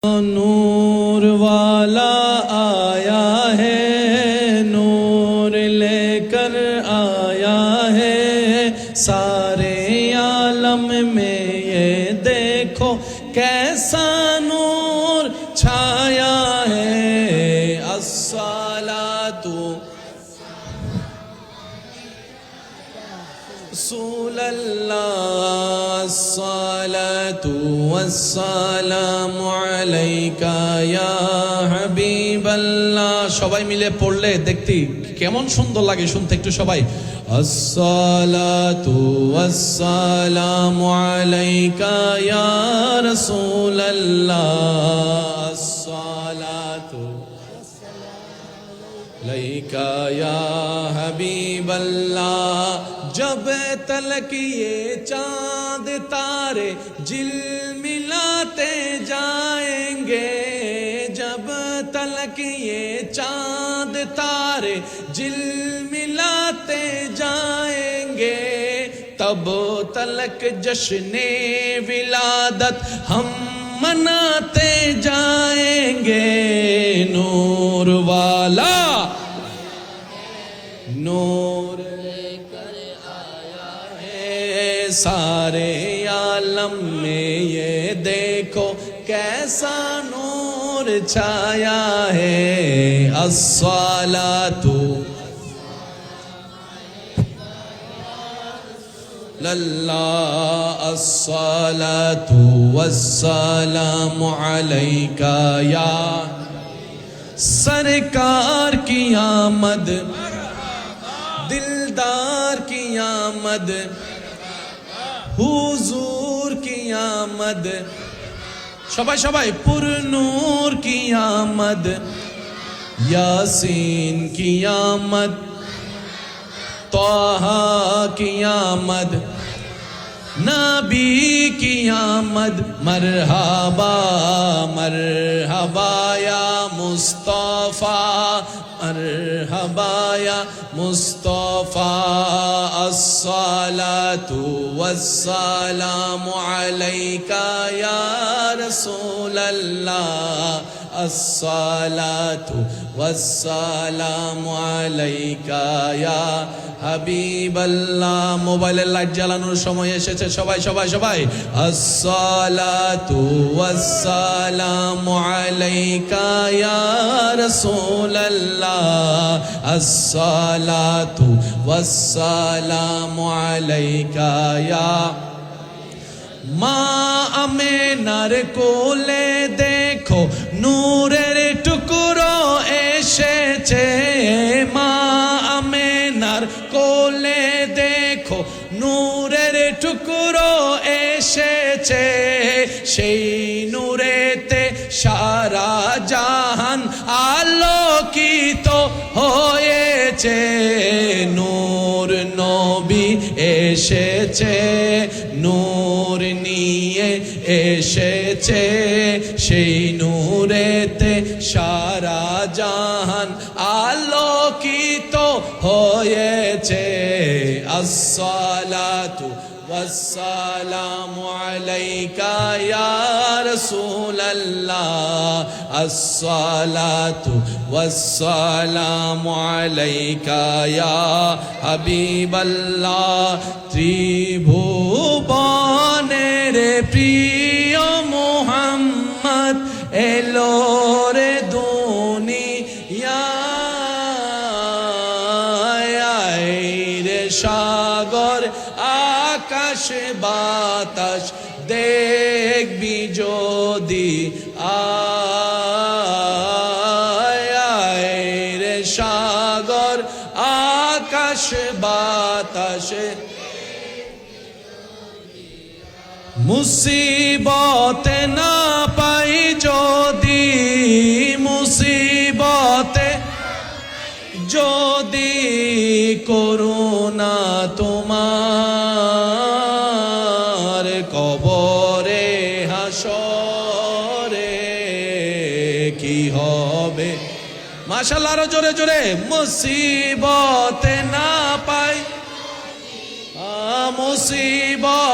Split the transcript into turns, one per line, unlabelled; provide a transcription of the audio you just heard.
नूर वाला आया है, नूर लेकर आया है सारे आलम में। ये देखो कैसा नूर छाया है। अस्सलातु रसूलल्लाह, अस्सलातु वस्सलामु अलैका या হাবিবাল্লাহ। সবাই মিলে পড়লে দেখতে কেমন সুন্দর লাগে শুনতে। একটু সবাই আসসালাতু ওয়াসসালামু আলাইকা ইয়া রাসূলুল্লাহ, আসসালাতু अलैका या हबीबल्लाह। जब तलक ये चांद तारे झिलमिलाते जाएंगे, जब तलक ये चांद तारे झिलमिलाते जाएंगे, तब तलक जश्ने विलादत हम मनाते जाएंगे। नूर वाला नूर लेकर आया है सारे आलम में। ये देखो कैसा नूर छाया है। अस्सलातु लल्लाह, अस्सलातु वस्सलामु अलैका या। सरकार की आमद, दिलदार की आमद, हुजूर की आमद, सबाई सबाई पुरनूर की आमद, यासीन की आमद, तोहा की आमद, नबी की आमद। मरहबा मरहबा या मुस्तफा, मरहबा या मुस्तफा। अस्सलातु वस्सलामु अलैका या रसूलल्लाह, अस्सलातु वस्सलामु अलैका या হাবিবাল্লাহ। মোবাইলের লাইট জ্বালানোর সময় এসেছে। সবাই সবাই সবাই আসসালাতু ওয়াসসালামু আলাইকা ইয়া রাসূলুল্লাহ, আসসালাতু ওয়াসসালামু আলাইকা ইয়া। মা আমেনার কোলে দেখো নূরের টুকরো এসেছে। মা আমেনার কোলে দেখো নূরের টুকরো এসেছে। সেই নূরেতে সারা জাহান আলোকিত হয়েছে। নূর নবী এসেছে, নূর নিয়ে এসেছে। সেই নূরেতে সারা জাহান আলোকিত হয়েছে। আসসালাতু ওয়াসসালামু আলাইকা ইয়া রাসূলুল্লাহ, আসসালাতু ওয়াসসালামু আলাইকা ইয়া হাবিবাল্লাহ। ত্রিভুবনের প্রিয় মুহাম্মদ এলো রে দুনিয়ায়। রে সাগর আকাশ বাতাস দেখবি যদি আয়। রে সাগর আকাশ বাতাস মুসিবতে না পাই যদি, মুসিবতে যদি করুণা তোমার কবরে হাসরে কি হবে। মাশাআল্লাহ, আরো জোরে জোরে। মুসিবতে না পাই মুসিবত